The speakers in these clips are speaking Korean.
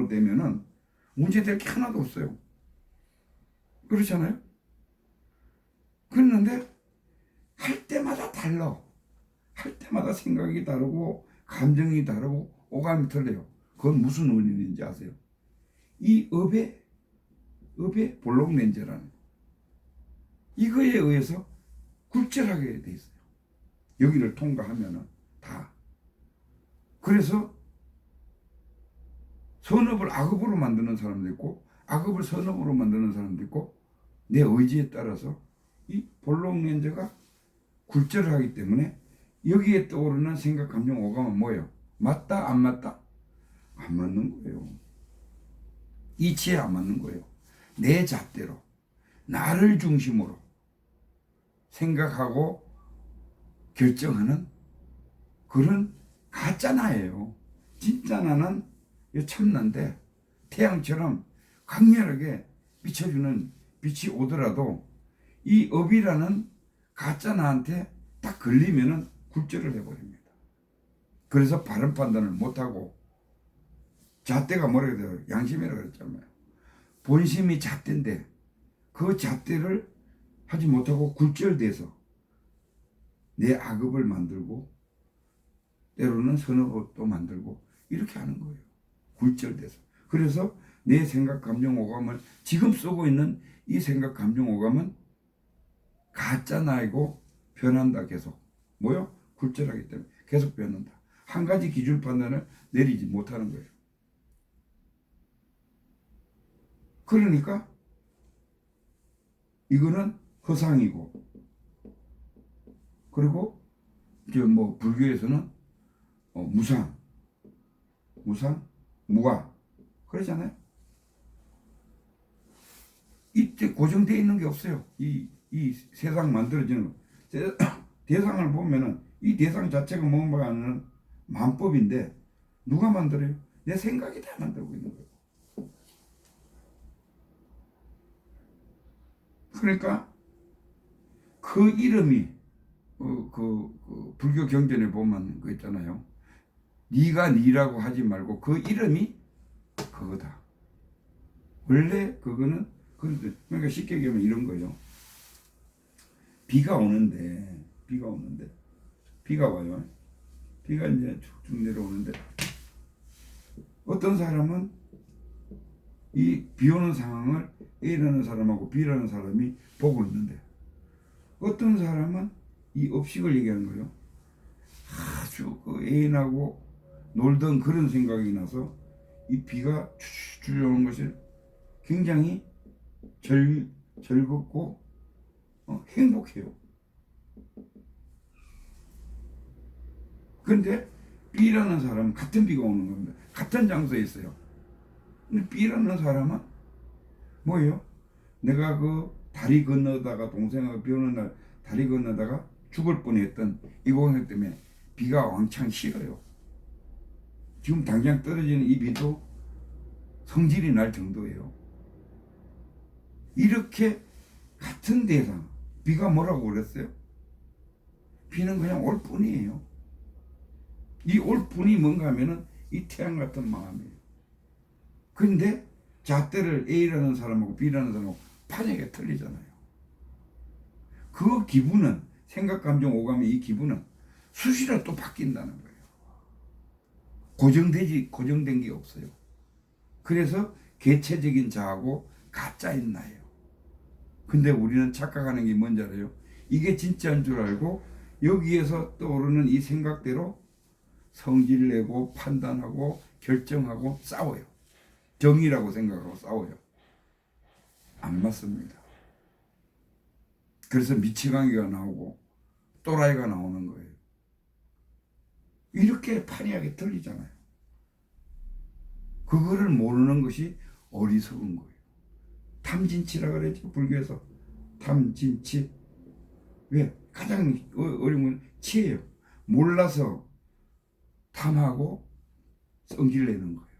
정도로 되면은 문제될 게 하나도 없어요. 그렇잖아요? 그랬는데 할 때마다 달라. 할 때마다 생각이 다르고 감정이 다르고 오감이 틀려요. 그건 무슨 원인인지 아세요? 이 업의 볼록렌즈라는 이거에 의해서 굴절하게 돼 있어요. 여기를 통과하면은 다. 그래서 선업을 악업으로 만드는 사람도 있고 악업을 선업으로 만드는 사람도 있고 내 의지에 따라서 이 볼록렌즈가 굴절을 하기 때문에 여기에 떠오르는 생각, 감정, 오감은 뭐예요? 맞다? 안 맞다? 안 맞는 거예요. 이치에 안 맞는 거예요. 내 잣대로 나를 중심으로 생각하고 결정하는 그런 가짜 나예요. 진짜 나는 참나인데 태양처럼 강렬하게 비춰주는 빛이 오더라도 이 업이라는 가짜 나한테 딱 걸리면은 굴절을 해버립니다. 그래서 바른 판단을 못하고 잣대가 뭐라고 해요? 양심이라고 그랬잖아요. 본심이 잣대인데 그 잣대를 하지 못하고 굴절돼서 내 악업을 만들고 때로는 선업도 만들고 이렇게 하는 거예요. 굴절돼서. 그래서 내 생각, 감정, 오감을 지금 쓰고 있는 이 생각, 감정, 오감은 가짜 나이고 변한다 계속. 뭐요? 굴절하기 때문에 계속 변한다. 한 가지 기준 판단을 내리지 못하는 거예요. 그러니까 이거는 허상이고 그리고 이제 뭐 불교에서는 무상, 무가 그러잖아요. 이때 고정되어 있는 게 없어요. 이 세상 만들어지는 거. 대상을 보면은 이 대상 자체가 뭔가 하는 만법인데 누가 만들어요? 내 생각이 다 만들고 있는 거예요. 그러니까 그 이름이 그 불교 경전에 보면 그 있잖아요. 네가 니라고 하지 말고 그 이름이 그거다. 원래 그거는 그러니까 쉽게 얘기하면 이런 거예요. 비가 와요. 비가 이제 쭉쭉 내려오는데 어떤 사람은 이 비 오는 상황을 A라는 사람하고 B라는 사람이 보고 있는데 어떤 사람은 이 업식을 얘기하는 거예요. 아주 그 애인하고 놀던 그런 생각이 나서 이 비가 추추추 오는 것이 굉장히 즐겁고 행복해요. 그런데 B라는 사람은 같은 비가 오는 겁니다. 같은 장소에 있어요. 근데 B라는 사람은 뭐예요? 내가 그 다리 건너다가 동생하고 비 오는 날 다리 건너다가 죽을 뻔했던 이 고생 때문에 비가 왕창 싫어요. 지금 당장 떨어지는 이 비도 성질이 날 정도예요. 이렇게 같은 대상, 비가 뭐라고 그랬어요? 비는 그냥 올 뿐이에요. 이 올 뿐이 뭔가 하면은 이 태양 같은 마음이에요. 그런데 잣대를 A라는 사람하고 B라는 사람하고 판이게 틀리잖아요. 그 기분은 생각, 감정, 오감의 이 기분은 수시로 또 바뀐다는 거예요. 고정된 게 없어요. 그래서 개체적인 자하고 가짜인 나예요. 근데 우리는 착각하는 게 뭔지 알아요? 이게 진짜인 줄 알고 여기에서 떠오르는 이 생각대로 성질 내고 판단하고 결정하고 싸워요. 정의라고 생각하고 싸워요. 안 맞습니다. 그래서 미치광이가 나오고 또라이가 나오는 거예요. 이렇게 판이하게 틀리잖아요. 그거를 모르는 것이 어리석은 거예요. 탐진치라 그랬죠. 불교에서 탐진치. 왜? 가장 어려운 건 치예요. 몰라서 탐하고 성질 내는 거예요.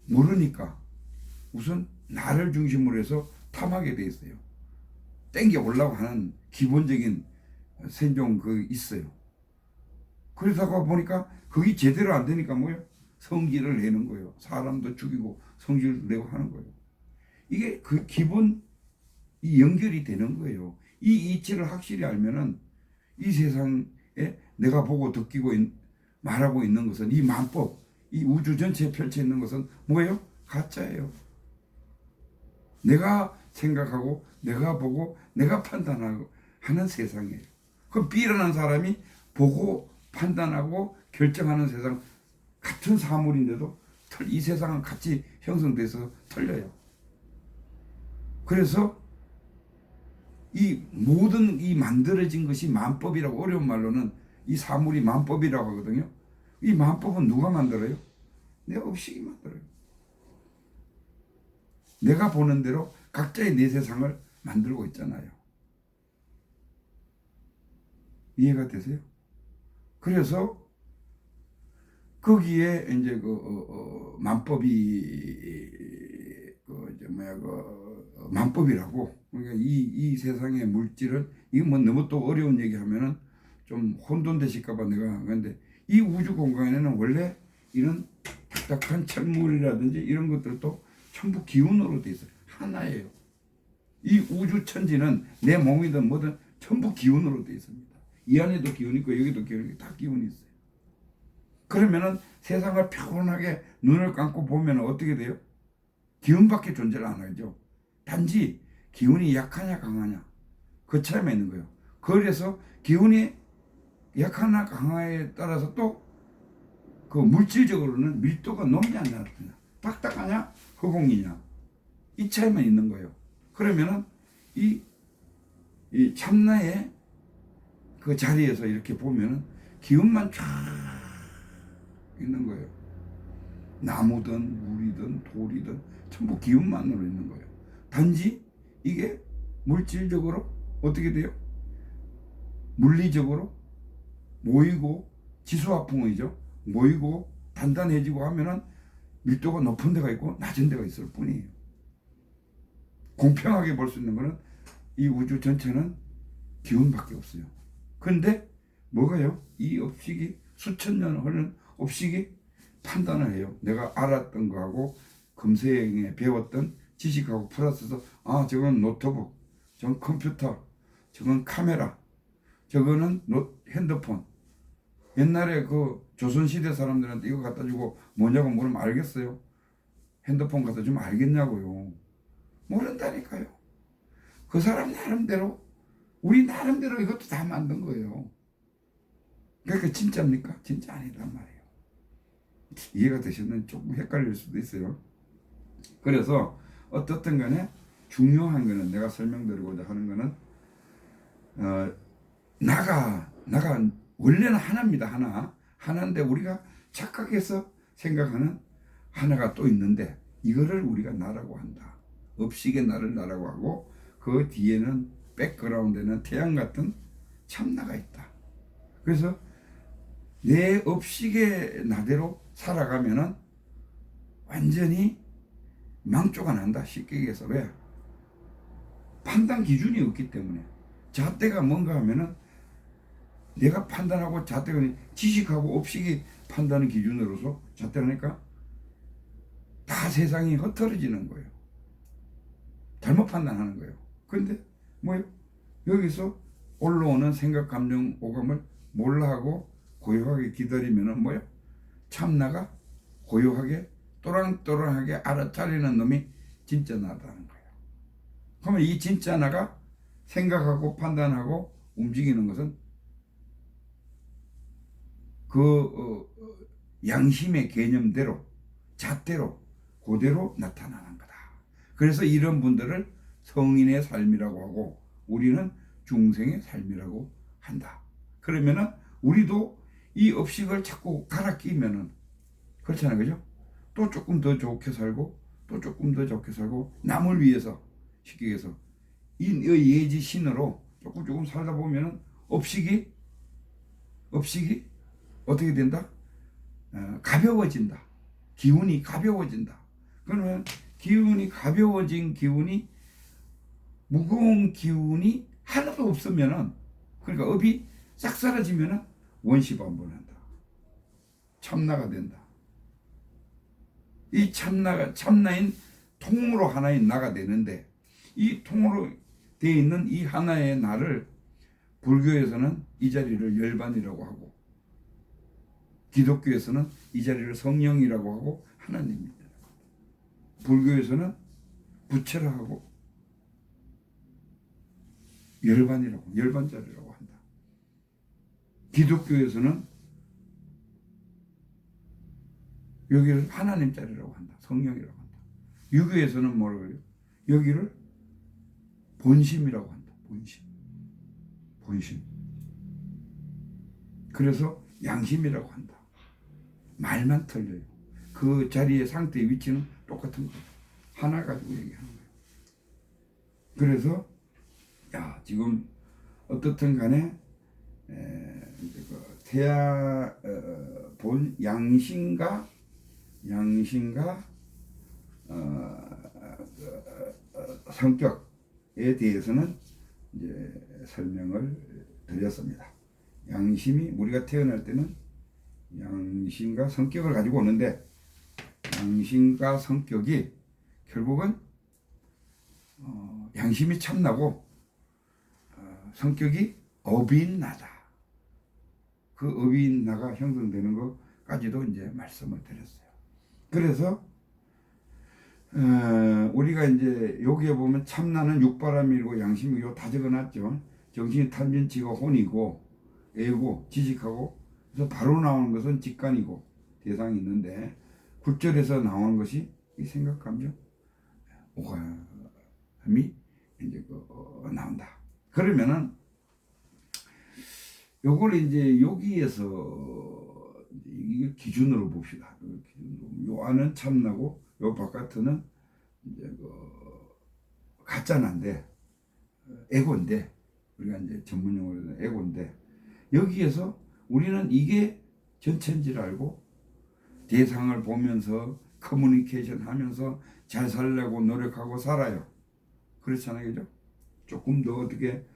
모르니까 우선 나를 중심으로 해서 탐하게 돼 있어요. 땡겨 올라고 하는 기본적인 생존 그 있어요. 그러다가 보니까 그게 제대로 안 되니까 뭐예요? 성질을 내는 거예요. 사람도 죽이고 성질을 내고 하는 거예요. 이게 그 기본 이 연결이 되는 거예요. 이 이치를 확실히 알면은 이 세상에 내가 보고 느끼고 말하고 있는 것은 이 만법, 이 우주 전체에 펼쳐 있는 것은 뭐예요? 가짜예요. 내가 생각하고 내가 보고 내가 판단하고 하는 세상이에요. 그 B라는 사람이 보고 판단하고 결정하는 세상, 같은 사물인데도 이 세상은 같이 형성돼서 틀려요. 그래서 이 모든 이 만들어진 것이 만법이라고, 어려운 말로는 이 사물이 만법이라고 하거든요. 이 만법은 누가 만들어요? 내 업식이 만들어요. 내가 보는 대로 각자의 내 세상을 만들고 있잖아요. 이해가 되세요? 그래서 거기에 이제 만법이 만법이라고. 그러니까 이 세상의 물질을, 이거 뭐 너무 또 어려운 얘기하면은 좀 혼돈되실까봐 내가. 근데 이 우주 공간에는 원래 이런 딱딱한 철물이라든지 이런 것들도 전부 기운으로 돼 있어요. 하나예요. 이 우주 천지는 내 몸이든 뭐든 전부 기운으로 돼 있습니다. 이 안에도 기운이 있고 여기도 기운이 있고 다 기운이 있어요. 그러면은 세상을 평온하게 눈을 감고 보면 어떻게 돼요? 기운밖에 존재를 안 하죠. 단지 기운이 약하냐 강하냐 그 차이만 있는 거예요. 그래서 기운이 약하냐 강하냐에 따라서 또 그 물질적으로는 밀도가 높냐 안 낮냐, 딱딱하냐 허공이냐, 이 차이만 있는 거예요. 그러면은 이 참나의 그 자리에서 이렇게 보면은 기운만 쫙 있는 거예요. 나무든 물이든 돌이든 전부 기운만으로 있는 거예요. 단지 이게 물질적으로 어떻게 돼요? 물리적으로 모이고, 지수화풍이죠. 모이고 단단해지고 하면은 밀도가 높은 데가 있고 낮은 데가 있을 뿐이에요. 공평하게 볼 수 있는 거는 이 우주 전체는 기운밖에 없어요. 그런데 뭐가요? 이 업식이 수천 년 흐른 업식이 판단을 해요. 내가 알았던 거하고 금생에 배웠던 지식하고 플러스해서 저건 노트북, 저건 컴퓨터, 저건 카메라, 저거는 핸드폰. 옛날에 그 조선시대 사람들한테 이거 갖다 주고 뭐냐고 물으면 알겠어요? 핸드폰 갖다 주면 알겠냐고요? 모른다니까요. 그 사람 나름대로, 우리 나름대로 이것도 다 만든 거예요. 그러니까 진짜입니까? 진짜 아니란 말이에요. 이해가 되시면 조금 헷갈릴 수도 있어요. 그래서 어떻든 간에 중요한 거는, 내가 설명드리고자 하는 거는 나가 원래는 하나입니다. 하나인데 우리가 착각해서 생각하는 하나가 또 있는데, 이거를 우리가 나라고 한다. 업식의 나를 나라고 하고, 그 뒤에는 백그라운드에는 태양 같은 참나가 있다. 그래서 내 업식의 나대로 살아가면은 완전히 망조가 난다. 쉽게 얘기해서. 왜? 판단 기준이 없기 때문에. 잣대가 뭔가 하면은 내가 판단하고 잣대가 지식하고 업식이 판단의 기준으로서 잣대를 하니까 다 세상이 흩어지는 거예요. 잘못 판단하는 거예요. 그런데 뭐예요? 여기서 올라오는 생각, 감정, 오감을 몰라하고 고요하게 기다리면은 뭐예요? 참나가 고요하게 또랑또랑하게 알아차리는 놈이 진짜 나다는 거예요. 그러면 이 진짜 나가 생각하고 판단하고 움직이는 것은 양심의 개념대로, 잣대로, 그대로 나타나는 거다. 그래서 이런 분들을 성인의 삶이라고 하고 우리는 중생의 삶이라고 한다. 그러면은 우리도 이 업식을 자꾸 갈아 끼면은 그렇잖아요. 그죠? 또 조금 더 좋게 살고 또 조금 더 좋게 살고 남을 위해서, 쉽게 얘기해서 이 예지 신으로 조금 살다 보면은 업식이 어떻게 된다? 가벼워진다. 기운이 가벼워진다. 그러면 기운이 가벼워진 기운이, 무거운 기운이 하나도 없으면은, 그러니까 업이 싹 사라지면은 원시반복한다. 참나가 된다. 이 참나인 통으로 하나인 나가 되는데, 이 통으로 되어 있는 이 하나의 나를 불교에서는 이 자리를 열반이라고 하고, 기독교에서는 이 자리를 성령이라고 하고 하나님입니다. 불교에서는 부처라 하고 열반이라고, 열반자리라고 한다. 기독교에서는 여기를 하나님 자리라고 한다. 성령이라고 한다. 유교에서는 뭐라고 해요? 여기를 본심이라고 한다. 본심. 그래서 양심이라고 한다. 말만 틀려요. 그 자리의 상태의 위치는 똑같은 거예요. 하나 가지고 얘기하는 거예요. 그래서 지금 어떻든 간에 본 양심과 성격에 대해서는 이제 설명을 드렸습니다. 양심이 우리가 태어날 때는 양심과 성격을 가지고 오는데, 양심과 성격이 결국은 양심이 참나고 성격이 어빈나다. 그 어빈나가 형성되는 것까지도 이제 말씀을 드렸어요. 그래서 우리가 이제 여기에 보면 참나는 육바람이고 양심이고 다 적어놨죠. 정신이 탐진치가 혼이고 애고 지식하고, 그래서 바로 나오는 것은 직관이고 대상이 있는데, 9절에서 나오는 것이 이 생각, 감정, 오감이 이제 나온다. 그러면은 요걸 이제 여기에서 이게 기준으로 봅시다. 요 안은 참나고 요 바깥은 이제 가짜난데, 에고인데, 우리가 이제 전문용어로 에고인데, 여기에서 우리는 이게 전체인 줄 알고 대상을 보면서 커뮤니케이션 하면서 잘 살려고 노력하고 살아요. 그렇잖아요. 그죠? 조금 더 어떻게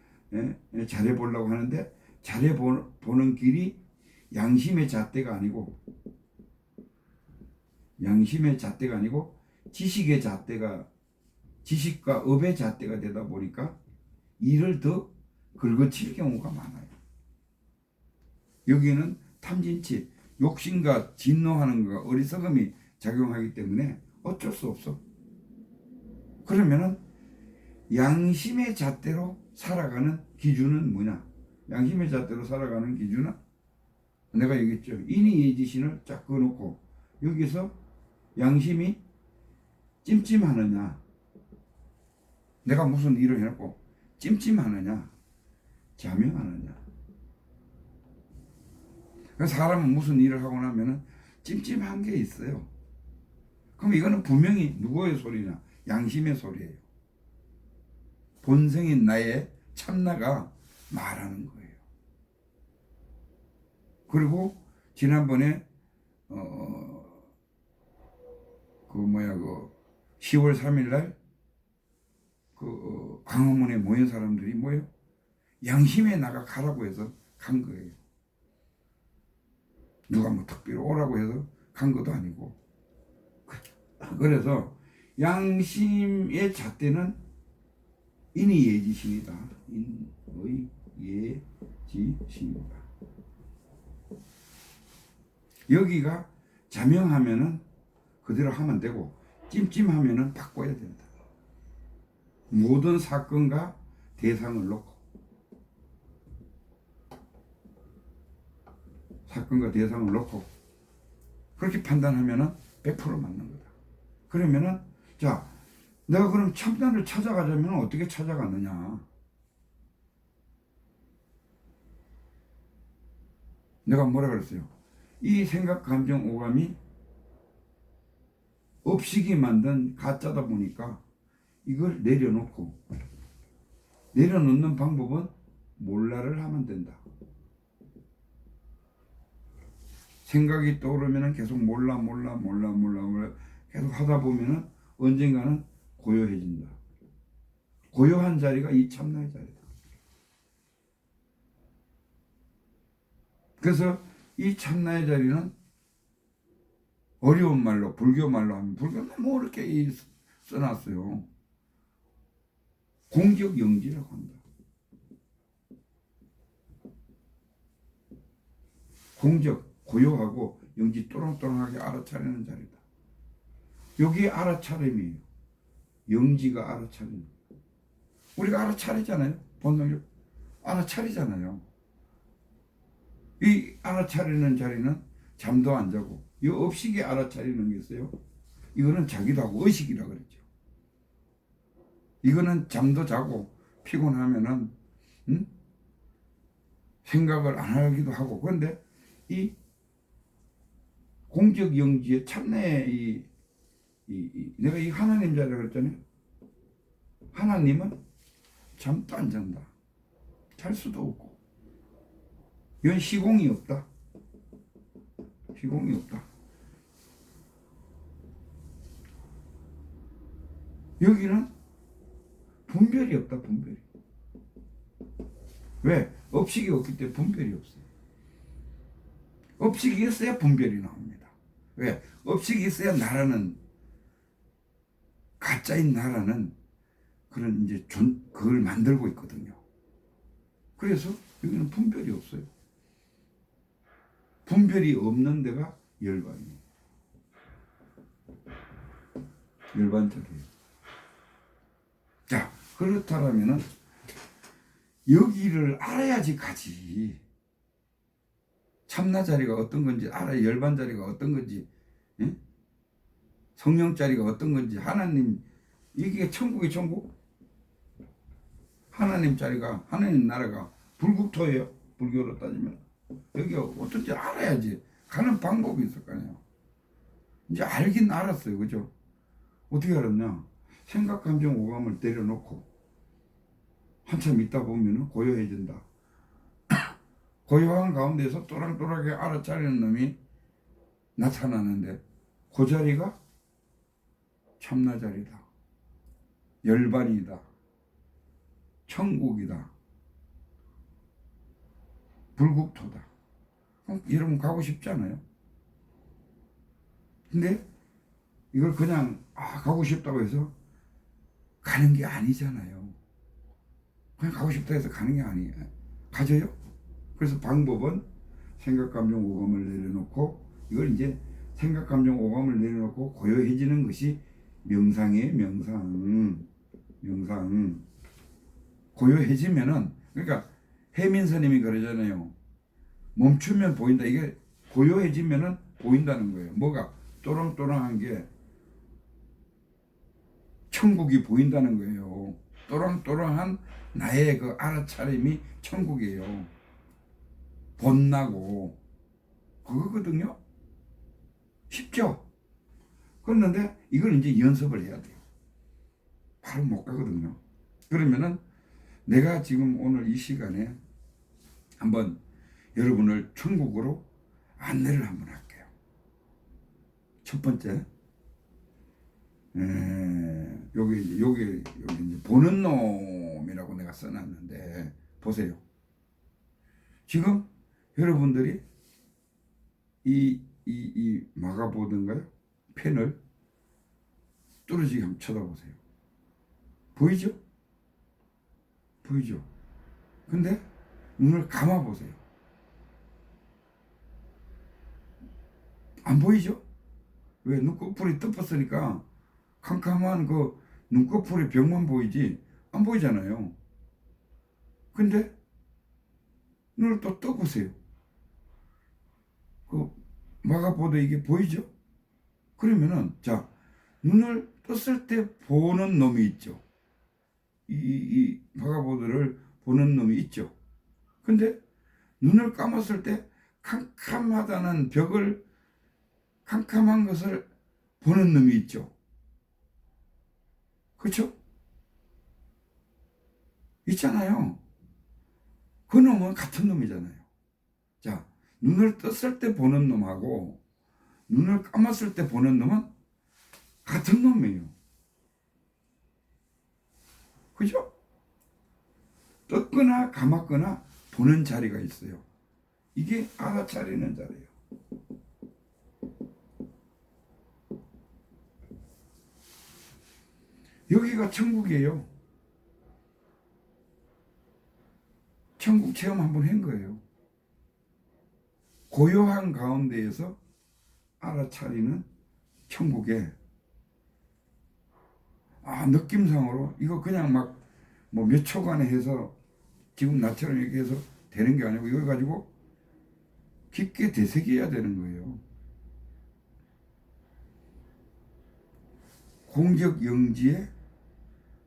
잘해보려고 하는데, 잘해보는 길이 양심의 잣대가 아니고 지식의 잣대가, 지식과 업의 잣대가 되다 보니까 이를 더 긁어칠 경우가 많아요. 여기는 탐진치, 욕심과 진노하는 거가, 어리석음이 작용하기 때문에 어쩔 수 없어. 그러면은 양심의 잣대로 살아가는 기준은 뭐냐? 양심의 잣대로 살아가는 기준은 내가 얘기했죠. 인의예지신을 쫙 그어놓고 여기서 양심이 찜찜하느냐, 내가 무슨 일을 해놓고 찜찜하느냐, 자명하느냐. 사람은 무슨 일을 하고 나면은 찜찜한 게 있어요. 그럼 이거는 분명히 누구의 소리냐? 양심의 소리예요. 본성인 나의 참나가 말하는 거예요. 그리고 지난번에 10월 3일 날 광화문에 모인 사람들이 뭐예요? 양심의 나가 가라고 해서 간 거예요. 누가 뭐 특별히 오라고 해서 간 것도 아니고. 그래서 양심의 잣대는 인의예지신이다. 인의예지신이다. 여기가 자명하면은 그대로 하면 되고, 찜찜하면은 바꿔야 된다. 모든 사건과 대상을 놓고, 그렇게 판단하면은 100% 맞는 거다. 그러면은 자, 내가 그럼 참나를 찾아가자면 어떻게 찾아가느냐? 내가 뭐라 그랬어요? 이 생각, 감정, 오감이 업식이 만든 가짜다 보니까 이걸 내려놓는 방법은 몰라를 하면 된다. 생각이 떠오르면 계속 몰라 계속 하다 보면은 언젠가는 고요해진다. 고요한 자리가 이 참나의 자리다. 그래서 이 참나의 자리는 어려운 말로 불교 말로 하면 불교는 뭐 이렇게 써놨어요. 공적 영지라고 한다. 공적 고요하고 영지 또랑또랑하게 알아차리는 자리다. 여기에 알아차림이에요. 영지가 알아차림. 우리가 알아차리잖아요. 본능적으로 알아차리잖아요. 이 알아차리는 자리는 잠도 안 자고, 이 업식이 알아차리는 게 있어요. 이거는 자기도 하고 의식이라 그랬죠. 이거는 잠도 자고 피곤하면은 생각을 안 하기도 하고. 그런데 이 공적 영지의 참내의 내가 이 하나님 자리라 그랬잖아요. 하나님은 잠도 안 잔다. 잘 수도 없고. 이건 시공이 없다. 시공이 없다. 여기는 분별이 없다. 분별이. 왜? 업식이 없기 때문에 분별이 없어요. 업식이 있어야 분별이 나옵니다. 왜? 업식이 있어야 나라는, 가짜인 나라는 그런 이제 그걸 만들고 있거든요. 그래서 여기는 분별이 없어요. 분별이 없는 데가 열반이에요. 열반자리예요. 자, 그렇다면은 여기를 알아야지 가지. 참나 자리가 어떤 건지 알아야, 열반 자리가 어떤 건지, 예? 성령 자리가 어떤 건지, 하나님, 이게 천국이 천국? 하나님 자리가, 하나님 나라가 불국토예요. 불교로 따지면. 여기가 어떤지 알아야지. 가는 방법이 있을 거 아니에요. 이제 알긴 알았어요. 그죠? 어떻게 알았냐? 생각, 감정, 오감을 내려놓고 한참 있다 보면 고요해진다. 고요한 가운데서 또랑또랑하게 알아차리는 놈이 나타나는데 그 자리가 참나 자리다. 열반이다. 천국이다. 불국토다. 여러분 가고 싶지 않아요? 근데 이걸 그냥 가고 싶다고 해서 가는 게 아니잖아요. 그냥 가고 싶다 해서 가는 게 아니에요. 가져요? 그래서 방법은 생각, 감정, 오감을 내려놓고, 이걸 이제 생각, 감정, 오감을 내려놓고 고요해지는 것이 명상이에요. 명상. 고요해지면은, 그러니까 해민 스님이 그러잖아요. 멈추면 보인다. 이게 고요해지면은 보인다는 거예요. 뭐가? 또랑또랑한 게 천국이 보인다는 거예요. 또랑또랑한 나의 그 알아차림이 천국이에요. 본나고 그거거든요. 쉽죠? 그런데 이걸 이제 연습을 해야 돼요. 바로 못 가거든요. 그러면은 내가 지금 오늘 이 시간에 한번 여러분을 천국으로 안내를 한번 할게요. 첫 번째, 요게 이제 보는 놈이라고 내가 써놨는데 보세요. 지금 여러분들이 이 마가보드인가요? 펜을 뚫어지게 한번 쳐다보세요. 보이죠? 보이죠? 근데 눈을 감아보세요. 안 보이죠? 왜? 눈꺼풀이 덮었으니까 캄캄한 그 눈꺼풀의 벽만 보이지 안 보이잖아요. 근데 눈을 또 떠보세요. 그 마가보드 이게 보이죠? 그러면은 자, 눈을 떴을 때 보는 놈이 있죠. 이 마가보드를 보는 놈이 있죠. 근데 눈을 감았을 때 캄캄하다는 벽을, 캄캄한 것을 보는 놈이 있죠. 그렇죠? 있잖아요. 그 놈은 같은 놈이잖아요. 자, 눈을 떴을 때 보는 놈하고 눈을 감았을 때 보는 놈은 같은 놈이에요. 그죠? 떴거나 감았거나 보는 자리가 있어요. 이게 알아차리는 자리예요. 여기가 천국이에요. 천국 체험 한번 한 거예요. 고요한 가운데에서 알아차리는 천국에, 느낌상으로 이거 그냥 막 뭐 몇 초간에 해서 지금 나처럼 이렇게 해서 되는 게 아니고 이걸 가지고 깊게 되새겨야 되는 거예요. 공적 영지의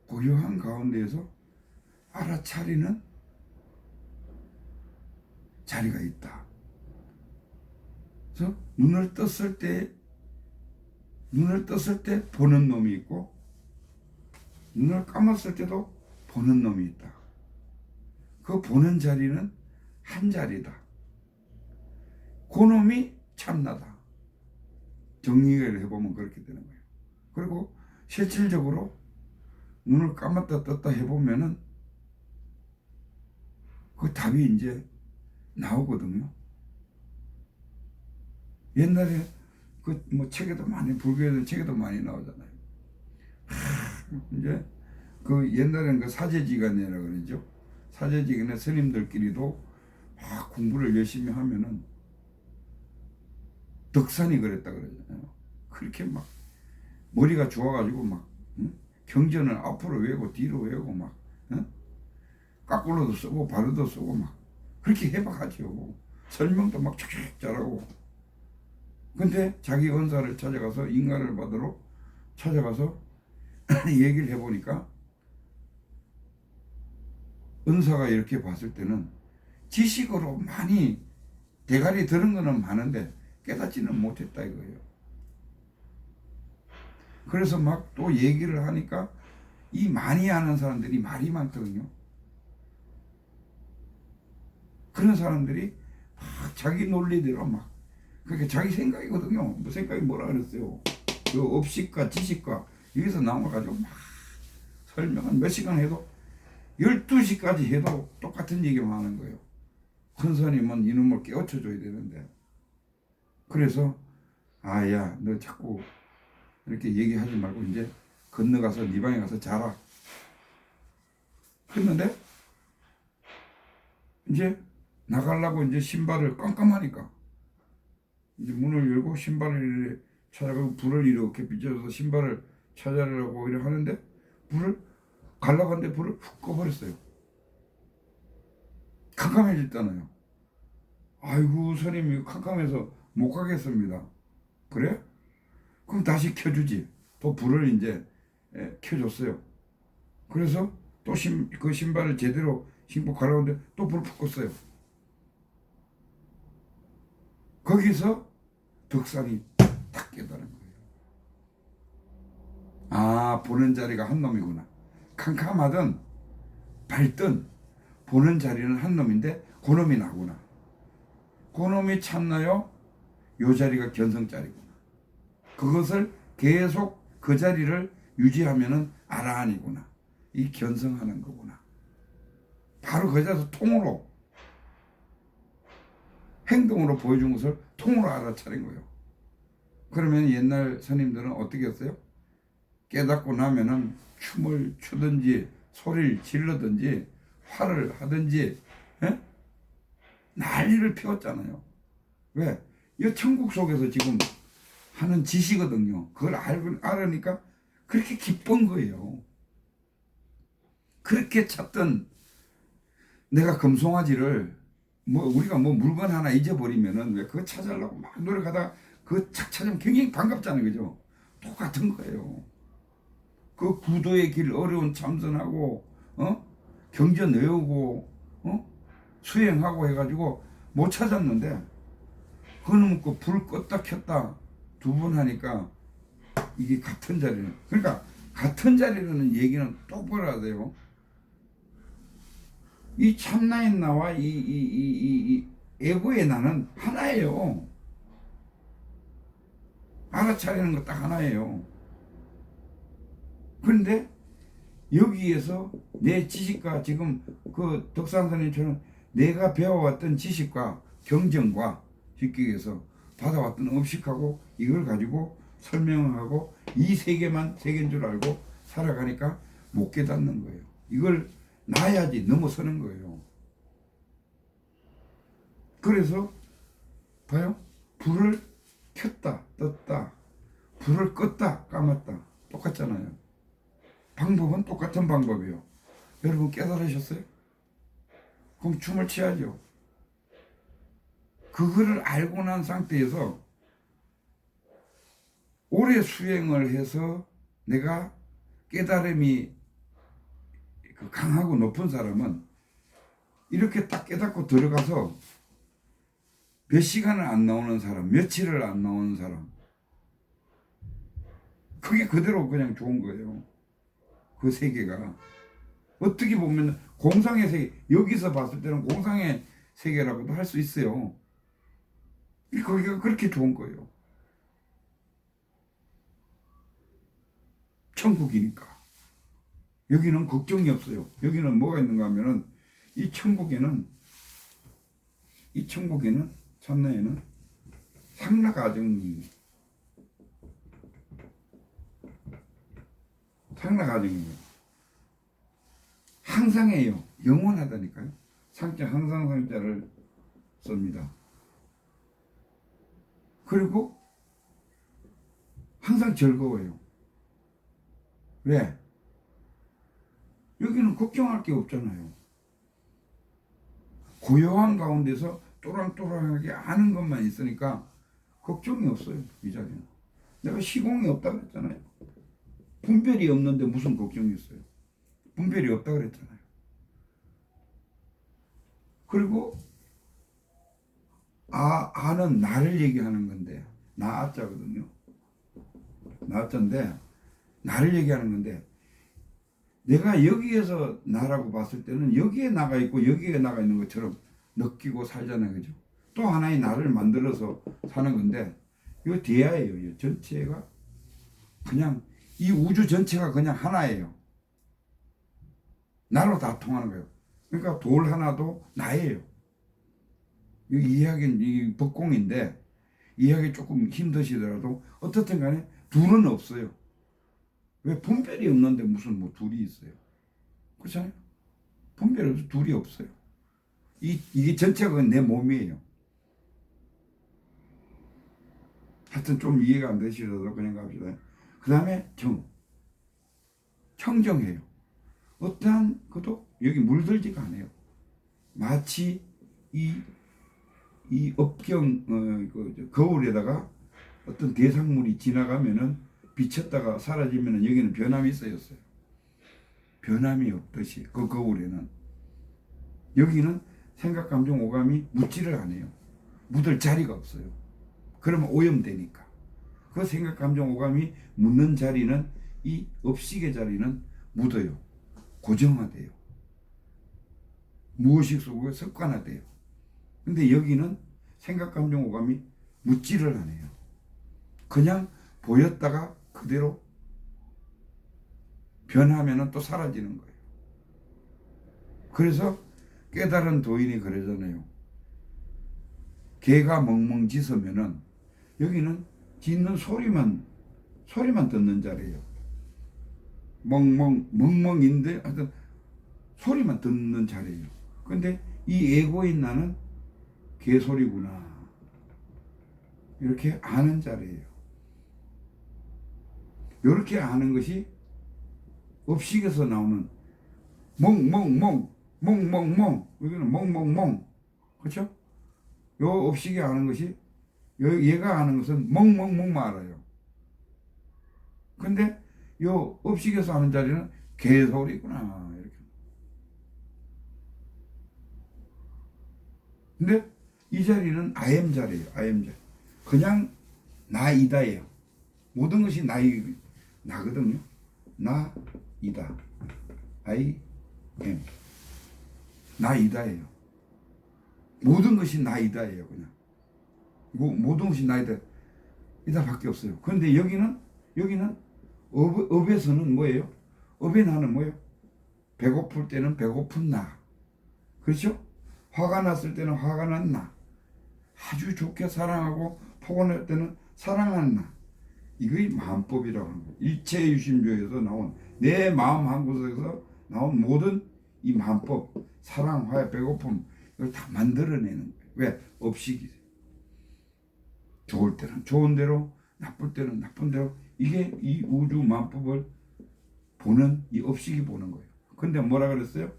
고요한 가운데에서 알아차리는 자리가 있다. 그래서 눈을 떴을 때 보는 놈이 있고, 눈을 감았을 때도 보는 놈이 있다. 그 보는 자리는 한 자리다. 그 놈이 참나다. 정리를 해보면 그렇게 되는 거예요. 그리고 실질적으로 눈을 감았다 떴다 해보면은 그 답이 이제 나오거든요. 옛날에 그 뭐 책에도 많이, 불교에도 책에도 많이 나오잖아요. 이제 그 옛날에는 그 사제지간이라고 그러죠. 사제지간의 스님들끼리도 막 공부를 열심히 하면은 덕산이 그랬다 그러잖아요. 그렇게 막 머리가 좋아가지고 막 경전을 앞으로 외우고 뒤로 외우고 막 까꿀로도 쓰고 바로도 쓰고 막 그렇게 해박하죠. 설명도 막 촉촉 잘하고. 근데 자기 은사를 찾아가서, 인가를 받으러 찾아가서 얘기를 해보니까 은사가 이렇게 봤을 때는 지식으로 많이 대가리 들은 거는 많은데 깨닫지는 못했다 이거예요. 그래서 막 또 얘기를 하니까 이 많이 아는 사람들이 말이 많거든요. 그런 사람들이 막 자기 논리대로 막, 그러니까 자기 생각이거든요. 뭐 생각이 뭐라 그랬어요. 그 업식과 지식과 여기서 나와가지고 막 설명을 몇 시간 해도 12시까지 해도 똑같은 얘기만 하는 거예요. 큰 스님은 이놈을 깨우쳐줘야 되는데. 그래서 야, 너 자꾸 이렇게 얘기하지 말고 이제 건너가서 네 방에 가서 자라. 그랬는데 이제 나가려고 이제 신발을 깜깜하니까 이제 문을 열고 신발을 찾아가고 불을 이렇게 비춰서 신발을 찾아려고 이렇게 하는데 불을 가려고 하는데 불을 훅 꺼버렸어요. 캄캄해졌잖아요. 아이고 스님 이거 캄캄해서 못 가겠습니다. 그래? 그럼 다시 켜주지. 또 불을 이제 켜줬어요. 그래서 또 그 신발을 제대로 신고 가려고 하는데 또 불을 푹 껐어요. 거기서 덕산이 딱 깨달은 거예요. 보는 자리가 한 놈이구나. 캄캄하든 밝든 보는 자리는 한 놈인데 그 놈이 나구나. 그 놈이 참나요? 요 자리가 견성자리구나. 그것을 계속 그 자리를 유지하면은 아라한이구나. 이 견성하는 거구나. 바로 그 자리에서 통으로, 행동으로 보여준 것을 통으로 알아차린 거예요. 그러면 옛날 스님들은 어떻게 했어요? 깨닫고 나면은 춤을 추든지 소리를 질르든지 화를 하든지 난리를 피웠잖아요. 왜? 이 천국 속에서 지금 하는 짓이거든요. 그걸 알으니까 그렇게 기쁜 거예요. 그렇게 찾던 내가 금송아지를 우리가 물건 하나 잊어버리면은 왜 그거 찾으려고 막 노력하다가 그거 착 찾으면 굉장히 반갑잖아요. 그죠? 똑같은 거예요. 그 구도의 길 어려운 참선하고 경전 외우고 수행하고 해가지고 못 찾았는데 그놈 그 불 껐다 켰다 두 번 하니까 이게 같은 자리는, 그러니까 같은 자리라는 얘기는 똑바로 해야 돼요. 이 참나인 나와 이 에고의 나는 하나예요. 알아차리는 거 딱 하나예요. 그런데 여기에서 내 지식과 지금 그 덕산선생님처럼 내가 배워왔던 지식과 경전과 직격에서 받아왔던 업식하고 이걸 가지고 설명하고 이 세 개만 세 개인 줄 알고 살아가니까 못 깨닫는 거예요. 이걸 놔야지 넘어서는 거예요. 그래서 봐요. 불을 켰다 떴다, 불을 껐다 감았다, 똑같잖아요. 방법은 똑같은 방법이에요. 여러분 깨달으셨어요? 그럼 춤을 취하죠. 그거를 알고 난 상태에서 오래 수행을 해서 내가 깨달음이 강하고 높은 사람은 이렇게 딱 깨닫고 들어가서 몇 시간을 안 나오는 사람, 며칠을 안 나오는 사람, 그게 그대로 그냥 좋은 거예요. 그 세계가 어떻게 보면 공상의 세계, 여기서 봤을 때는 공상의 세계라고도 할 수 있어요. 거기가 그렇게 좋은 거예요. 천국이니까. 여기는 걱정이 없어요. 여기는 뭐가 있는가 하면은 이 천국에는 참나에는 상락아정이 항상해요. 영원하다니까요. 상자 항상 상자를 씁니다. 그리고 항상 즐거워요. 왜? 여기는 걱정할 게 없잖아요. 고요한 가운데서 또랑또랑하게 아는 것만 있으니까 걱정이 없어요. 이 자리는. 내가 시공이 없다고 그랬잖아요. 분별이 없는데 무슨 걱정이 있어요. 분별이 없다고 그랬잖아요. 그리고 아는 나를 얘기하는 건데, 나자거든요. 나자인데 나를 얘기하는 건데, 내가 여기에서 나라고 봤을 때는 여기에 나가 있고 여기에 나가 있는 것처럼 느끼고 살잖아요. 그죠? 또 하나의 나를 만들어서 사는 건데, 이거 대야예요. 이 전체가 그냥 이 우주 전체가 그냥 하나예요. 나로 다 통하는 거예요. 그러니까 돌 하나도 나예요. 이 이야기는 이 법공인데, 이야기 조금 힘드시더라도 어떻든 간에 둘은 없어요. 왜? 분별이 없는데 무슨 뭐 둘이 있어요. 그렇잖아요. 분별이 없어, 둘이 없어요. 이게 전체가 내 몸이에요. 하여튼 좀 이해가 안 되시더라도 그냥 갑시다. 그 다음에 청정해요. 어떠한 것도 여기 물들지가 않아요. 마치 이 업경 거울에다가 어떤 대상물이 지나가면은 비쳤다가 사라지면은 여기는 변함이 있어요. 변함이 없듯이 그 거울에는, 여기는 생각, 감정, 오감이 묻지를 않아요. 묻을 자리가 없어요. 그러면 오염되니까. 그 생각, 감정, 오감이 묻는 자리는, 이 업식의 자리는 묻어요. 고정화돼요. 무의식 속에 습관화돼요. 근데 여기는 생각, 감정, 오감이 묻지를 않아요. 그냥 보였다가 그대로 변하면 또 사라지는 거예요. 그래서 깨달은 도인이 그러잖아요. 개가 멍멍 짖으면은 여기는 짖는 소리만 듣는 자리예요. 멍멍인데 하여튼 소리만 듣는 자리예요. 근데 이 에고인 나는 개소리구나, 이렇게 아는 자리예요. 이렇게 아는 것이 업식에서 나오는 멍멍멍, 여기는 멍멍멍, 그렇죠? 요 업식이 아는 것이, 얘가 아는 것은 멍멍멍만 알아요. 근데 요 업식에서 아는 자리는 개소리구나, 이렇게. 근데 이 자리는 아엠 자리예요. 아엠 자리. 그냥 나이다예요. 모든 것이 나거든요. 나이다. I am. 나이다예요. 모든 것이 나이다예요. 그냥 모든 것이 나이다. 이다밖에 없어요. 그런데 여기는 업에서는 뭐예요? 업의 나는 뭐예요? 배고플 때는 배고픈 나. 그렇죠? 화가 났을 때는 화가 난 나. 아주 좋게 사랑하고 포근할 때는 사랑하는 나. 이게 마음법이라고 하는 거예요. 일체유심조에서 나온 내 마음 한구석에서 나온 모든 이 만법, 사랑, 화해, 배고픔 이걸 다 만들어내는 거예요. 왜? 업식이 좋을 때는 좋은 대로, 나쁠 때는 나쁜 대로, 이게 이 우주 만법을 보는 이 업식이 보는 거예요. 근데 뭐라 그랬어요?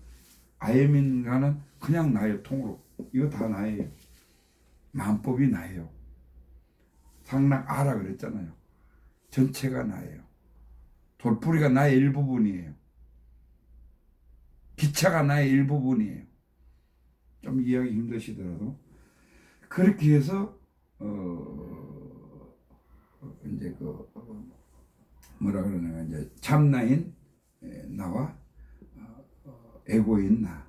아예민가는 그냥 나예요. 통으로. 이거 다 나예요. 만법이 나예요. 상락 아라 그랬잖아요. 전체가 나예요. 돌뿌리가 나의 일부분이에요. 기차가 나의 일부분이에요. 좀 이해하기 힘드시더라도 그렇게 해서 이제 그 뭐라 그러나 이제 참나인 나와 에고인 나,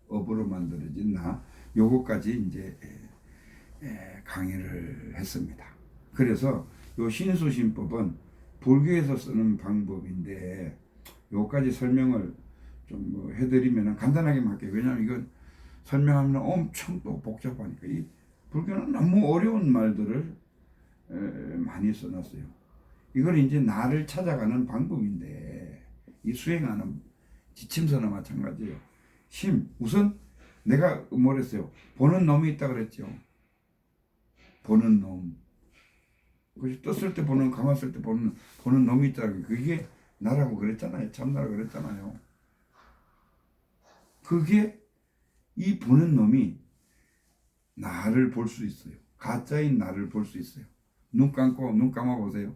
업으로 만들어진 나, 요거까지 이제 강의를 했습니다. 그래서 요 신수신법은 불교에서 쓰는 방법인데 요까지 설명을 좀 뭐 해드리면 간단하게 할게요. 왜냐하면 이건 설명하면 엄청 또 복잡하니까. 이 불교는 너무 어려운 말들을 많이 써놨어요. 이걸 이제 나를 찾아가는 방법인데 이 수행하는 지침서나 마찬가지예요. 우선 내가 뭐랬어요? 보는 놈이 있다 그랬죠. 보는 놈. 그것이 떴을 때 보는, 감았을 때 보는 놈이 있다. 그게 나라고 그랬잖아요. 참나라고 그랬잖아요. 그게 이 보는 놈이 나를 볼 수 있어요. 가짜인 나를 볼 수 있어요. 눈 감아 보세요.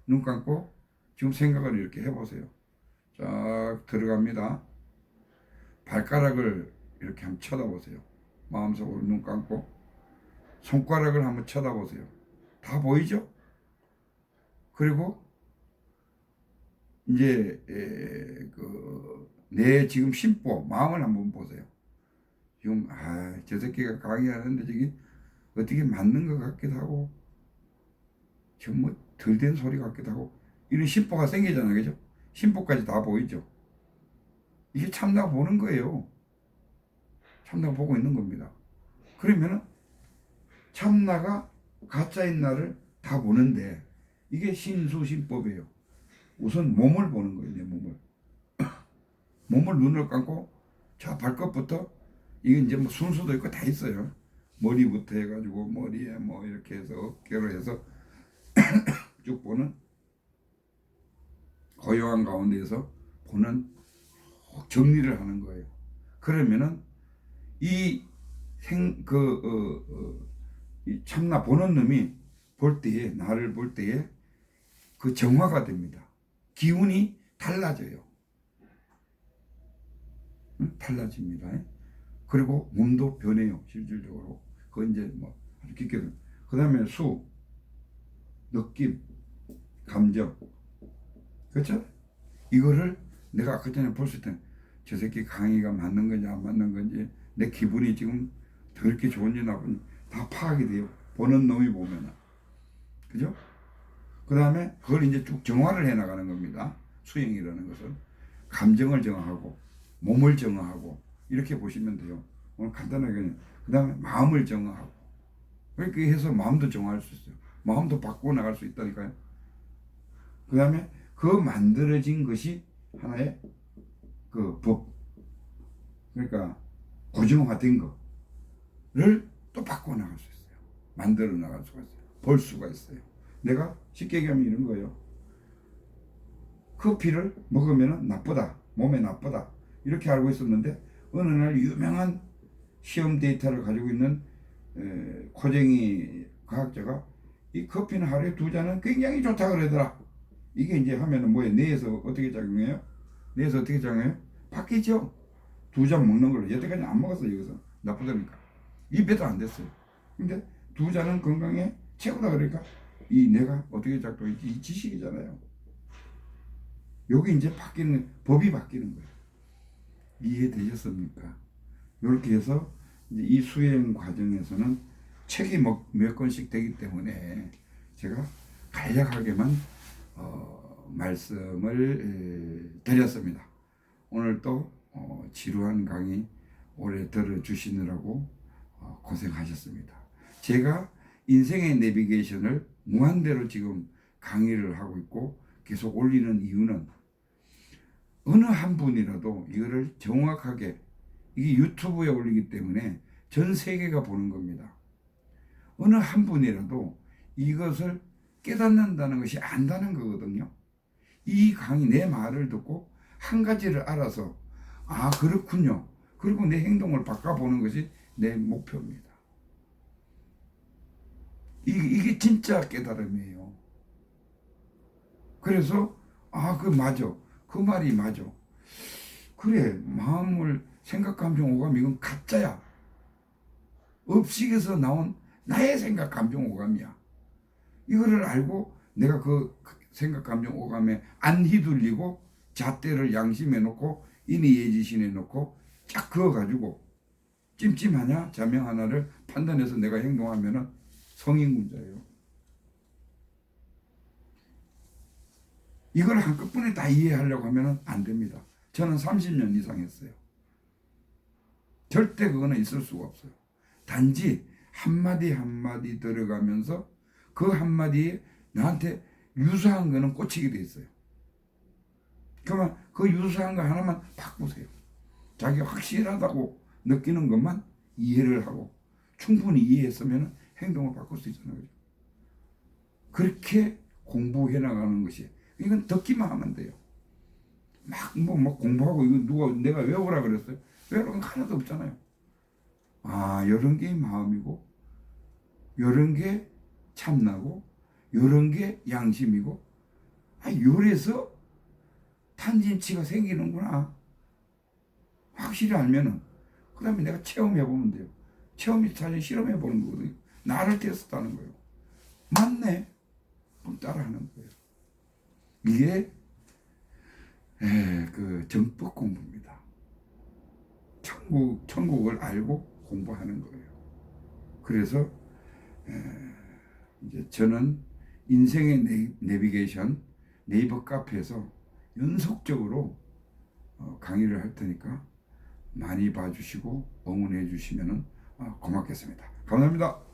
눈 감고 지금 생각을 이렇게 해보세요. 쫙 들어갑니다. 발가락을 이렇게 한번 쳐다보세요. 마음속으로 눈 감고 손가락을 한번 쳐다보세요. 다 보이죠? 그리고 이제 내 지금 심보 마음을 한번 보세요. 지금 저 새끼가 강의하는데 저기 어떻게 맞는 것 같기도 하고 지금 뭐 덜 된 소리 같기도 하고 이런 심보가 생기잖아요. 그죠? 심보까지 다 보이죠? 이게 참나 보는 거예요. 참나 보고 있는 겁니다. 그러면은 참나가 가짜인 나를 다 보는데 이게 신수신법이에요. 우선 몸을 보는 거예요. 내 몸을. 몸을 눈을 감고 저 발끝부터 이게 이제 뭐 순서도 있고 다 있어요. 머리부터 해가지고 머리에 뭐 이렇게 해서 어깨로 해서 쭉 보는 고요한 가운데에서 보는 정리를 하는 거예요. 그러면은 이 이 참나 보는 놈이 볼 때에 나를 볼 때에 그 정화가 됩니다. 기운이 달라져요. 달라집니다. 그리고 몸도 변해요. 실질적으로. 그 이제 뭐 아주 깊게. 그 다음에 느낌, 감정. 그렇죠? 이거를 내가 아까 전에 볼 수 있던 저 새끼 강의가 맞는 건지 안 맞는 건지 내 기분이 지금 더럽게 좋은지 나쁜지 다 파악이 돼요. 보는 놈이 보면은. 그죠? 그 다음에 그걸 이제 쭉 정화를 해 나가는 겁니다. 수행이라는 것은. 감정을 정화하고, 몸을 정화하고, 이렇게 보시면 돼요. 오늘 간단하게. 그 다음에 마음을 정화하고. 그렇게 해서 마음도 정화할 수 있어요. 마음도 바꾸어 나갈 수 있다니까요. 그 다음에 그 만들어진 것이 하나의 그 법. 그러니까 구정화된 거를 또 바꾸어 나갈 수 있어요. 만들어 나갈 수가 있어요. 볼 수가 있어요. 내가 쉽게 얘기하면 이런 거예요. 커피를 먹으면 나쁘다. 몸에 나쁘다. 이렇게 알고 있었는데 어느 날 유명한 시험 데이터를 가지고 있는 코쟁이 과학자가 이 커피는 하루에 2잔은 굉장히 좋다 그러더라. 이게 이제 하면은 뭐예요? 뇌에서 어떻게 작용해요? 뇌에서 어떻게 작용해요? 바뀌죠. 2잔 먹는 걸로. 여태까지 안 먹었어요. 여기서 나쁘다니까. 입에도 안 됐어요. 근데 2잔은 건강에 최고다 그러니까 이 뇌가 어떻게 작동할지 이 지식이잖아요. 여기 이제 바뀌는 법이 바뀌는 거예요. 이해되셨습니까? 이렇게 해서 이제 이 수행 과정에서는 책이 몇 권씩 되기 때문에 제가 간략하게만 말씀을 드렸습니다. 오늘 또 지루한 강의 오래 들어주시느라고 고생하셨습니다. 제가 인생의 내비게이션을 무한대로 지금 강의를 하고 있고 계속 올리는 이유는 어느 한 분이라도 이거를 정확하게, 이게 유튜브에 올리기 때문에 전 세계가 보는 겁니다. 어느 한 분이라도 이것을 깨닫는다는 것이 안다는 거거든요. 이 강의, 내 말을 듣고 한 가지를 알아서 아 그렇군요, 그리고 내 행동을 바꿔보는 것이 내 목표입니다. 이게 진짜 깨달음이에요. 그래서 아 그 맞아, 그 말이 맞아, 그래 마음을 생각 감정 오감 이건 가짜야, 업식에서 나온 나의 생각 감정 오감이야. 이거를 알고 내가 그 생각 감정 오감에 안 휘둘리고 잣대를 양심에 놓고 인의 예지신에 놓고 쫙 그어가지고 찜찜하냐 자명하나를 판단해서 내가 행동하면은 성인군자예요. 이걸 한꺼번에 다 이해하려고 하면은 안 됩니다. 저는 30년 이상 했어요. 절대 그거는 있을 수가 없어요. 단지 한마디 한마디 들어가면서 그 한마디에 나한테 유사한 거는 꽂히게 돼 있어요. 그러면 그 유사한 거 하나만 바꾸세요. 자기가 확실하다고 느끼는 것만 이해를 하고 충분히 이해했으면 행동을 바꿀 수 있다는 거죠. 그렇게 공부해 나가는 것이, 이건 듣기만 하면 돼요. 막 공부하고 이거 누가 내가 외우라 그랬어요? 외우는 거 하나도 없잖아요. 아, 이런 게 마음이고, 이런 게 참나고, 이런 게 양심이고, 아, 요래서 탄진치가 생기는구나. 확실히 알면은, 그 다음에 내가 체험해보면 돼요. 체험이 사실 실험해보는 거거든요. 나를 테스트하는 거예요. 맞네. 그럼 따라하는 거예요. 이게, 그 정법 공부입니다. 천국을 알고 공부하는 거예요. 그래서 이제 저는 인생의 내비게이션 네이버 카페에서 연속적으로 강의를 할 테니까 많이 봐주시고 응원해 주시면 고맙겠습니다. 감사합니다.